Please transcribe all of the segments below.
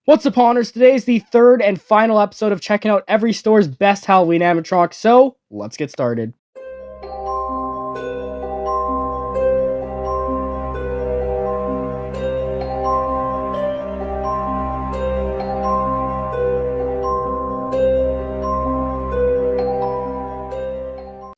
What's up, Honors? Today is the third and final episode of checking out every store's best Halloween animatronics, so let's get started.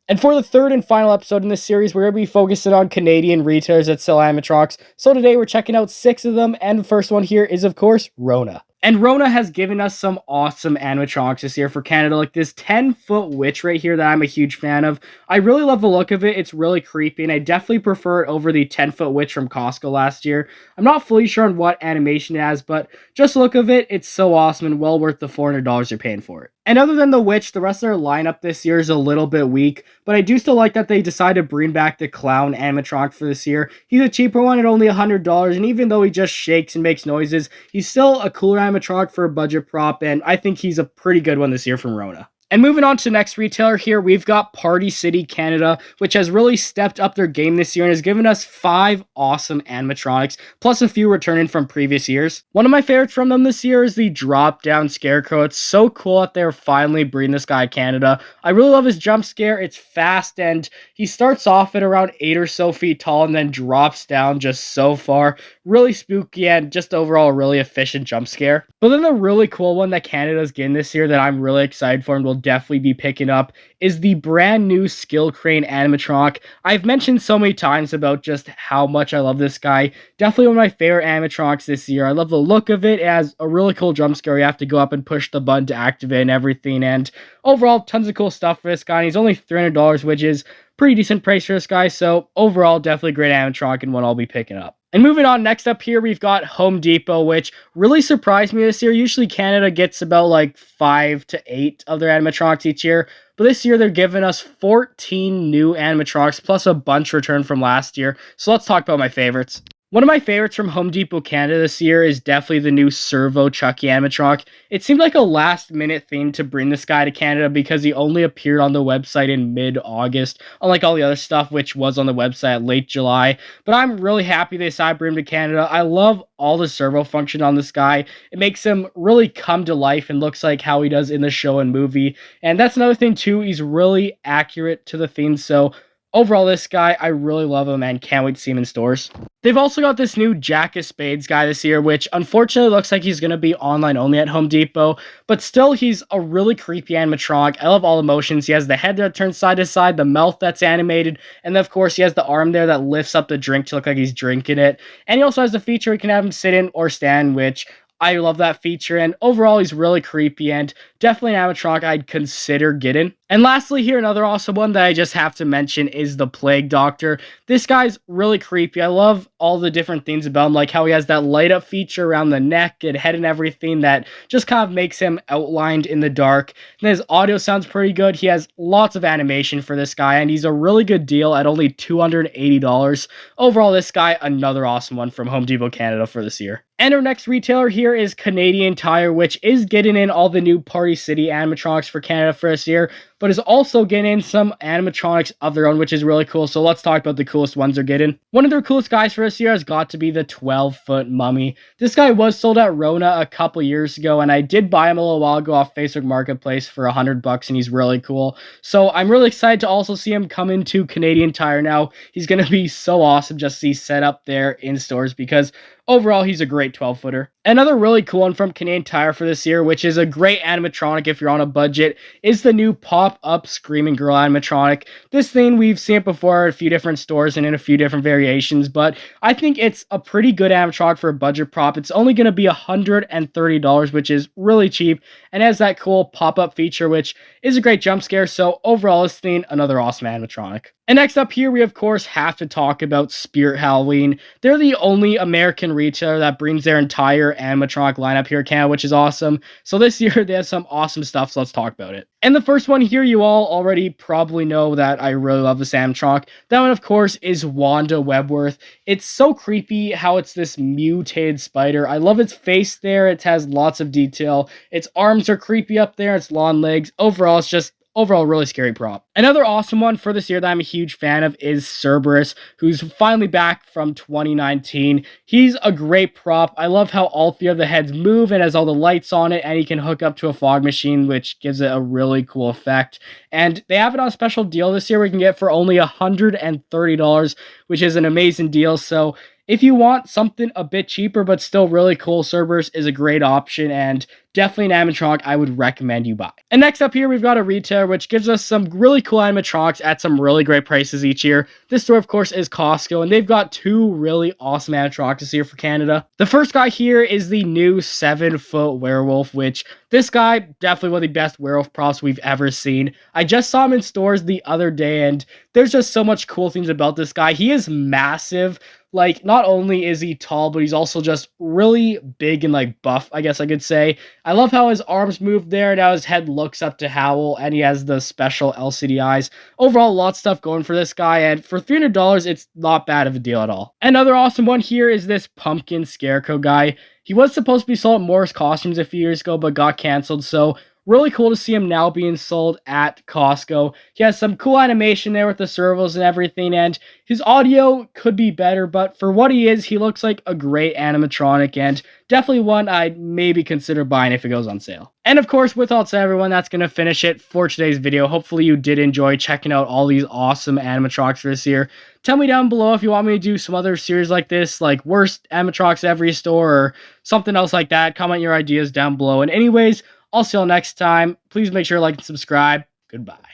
And for the third and final episode in this series, we're going to be focusing on Canadian retailers that sell animatronics. So today we're checking out 6 of them, and the first one here is, of course, Rona. And Rona has given us some awesome animatronics this year for Canada, like this 10-foot witch right here that I'm a huge fan of. I really love the look of it. It's really creepy, and I definitely prefer it over the 10-foot witch from Costco last year. I'm not fully sure on what animation it has, but just the look of it, it's so awesome and well worth the $400 you're paying for it. And other than the witch, the rest of their lineup this year is a little bit weak, but I do still like that they decided to bring back the clown animatronic for this year. He's a cheaper one at only $100, and even though he just shakes and makes noises, he's still a cooler animatronic for a budget prop, and I think he's a pretty good one this year from Rona. And moving on to the next retailer here, we've got Party City Canada, which has really stepped up their game this year and has given us 5 awesome animatronics, plus a few returning from previous years. One of my favorites from them this year is the drop-down Scarecrow. It's so cool that they're finally bringing this guy to Canada. I really love his jump scare. It's fast, and he starts off at around 8 or so feet tall and then drops down just so far. Really spooky and just overall a really efficient jump scare. But then the really cool one that Canada's getting this year that I'm really excited for and will definitely be picking up is the brand new Skill Crane animatronic. I've mentioned so many times about just how much I love this guy. Definitely one of my favorite animatronics this year. I love the look of it. It has a really cool jump scare. You have to go up and push the button to activate and everything. And overall, tons of cool stuff for this guy. And he's only $300, which is pretty decent price for this guy. So overall, definitely great animatronic and one I'll be picking up. And moving on, next up here, we've got Home Depot, which really surprised me this year. Usually Canada gets about like 5 to 8 of their animatronics each year. But this year, they're giving us 14 new animatronics, plus a bunch returned from last year. So let's talk about my favorites. One of my favorites from Home Depot Canada this year is definitely the new Servo Chucky animatronic. It seemed like a last-minute thing to bring this guy to Canada because he only appeared on the website in mid-August, unlike all the other stuff which was on the website late July. But I'm really happy they decided to bring him to Canada. I love all the servo function on this guy. It makes him really come to life and looks like how he does in the show and movie. And that's another thing too, he's really accurate to the theme, so overall, this guy, I really love him and can't wait to see him in stores. They've also got this new Jack of Spades guy this year, which unfortunately looks like he's going to be online only at Home Depot, but still, he's a really creepy animatronic. I love all the motions. He has the head that turns side to side, the mouth that's animated, and then, of course, he has the arm there that lifts up the drink to look like he's drinking it. And he also has the feature you can have him sit in or stand, which I love that feature, and overall, he's really creepy and definitely an animatronic I'd consider getting. And lastly here, another awesome one that I just have to mention is the Plague Doctor. This guy's really creepy. I love all the different things about him, like how he has that light up feature around the neck and head and everything that just kind of makes him outlined in the dark. And his audio sounds pretty good. He has lots of animation for this guy, and he's a really good deal at only $280. Overall, this guy, another awesome one from Home Depot Canada for this year. And our next retailer here is Canadian Tire, which is getting in all the new Party City animatronics for Canada for this year, but is also getting in some animatronics of their own, which is really cool. So let's talk about the coolest ones they're getting. One of their coolest guys for this year has got to be the 12-foot mummy. This guy was sold at Rona a couple years ago, and I did buy him a little while ago off Facebook Marketplace for $100, and he's really cool. So I'm really excited to also see him come into Canadian Tire now. He's going to be so awesome just to see set up there in stores because overall, he's a great 12-footer. Another really cool one from Canadian Tire for this year, which is a great animatronic if you're on a budget, is the new pop-up Screaming Girl animatronic. This thing, we've seen it before at a few different stores and in a few different variations, but I think it's a pretty good animatronic for a budget prop. It's only going to be $130, which is really cheap, and has that cool pop-up feature, which is a great jump scare, so overall, this thing, another awesome animatronic. And next up here, we of course have to talk about Spirit Halloween. They're the only American retailer that brings their entire animatronic lineup here in Canada, which is awesome. So this year, they have some awesome stuff, so let's talk about it. And the first one here, you all already probably know that I really love this animatronic. That one, of course, is Wanda Webworth. It's so creepy how it's this mutated spider. I love its face there. It has lots of detail. Its arms are creepy up there. Its long legs. Overall, it's just overall really scary prop. Another awesome one for this year that I'm a huge fan of is Cerberus, who's finally back from 2019. He's a great prop. I love how all three of the heads move and has all the lights on it, and he can hook up to a fog machine, which gives it a really cool effect. And they have it on a special deal this year where you can get for only $130, which is an amazing deal. So if you want something a bit cheaper but still really cool, Cerberus is a great option and definitely an animatronic I would recommend you buy. And next up here, we've got a retailer which gives us some really cool animatronics at some really great prices each year. This store, of course, is Costco, and they've got two really awesome animatronics this year for Canada. The first guy here is the new 7-foot werewolf, which this guy, definitely one of the best werewolf props we've ever seen. I just saw him in stores the other day, and there's just so much cool things about this guy. He is massive. Like, not only is he tall, but he's also just really big and, like, buff, I guess I could say. I love how his arms move there, and how his head looks up to Howl, and he has the special LCD eyes. Overall, a lot of stuff going for this guy, and for $300, it's not bad of a deal at all. Another awesome one here is this pumpkin scarecrow guy. He was supposed to be sold at Morris Costumes a few years ago, but got canceled, so really cool to see him now being sold at Costco. He has some cool animation there with the servos and everything, and his audio could be better, but for what he is, he looks like a great animatronic, and definitely one I'd maybe consider buying if it goes on sale. And of course, with all said, everyone, that's going to finish it for today's video. Hopefully you did enjoy checking out all these awesome animatronics for this year. Tell me down below if you want me to do some other series like this, like worst animatronics every store, or something else like that. Comment your ideas down below. And anyways, I'll see y'all next time. Please make sure to like and subscribe. Goodbye.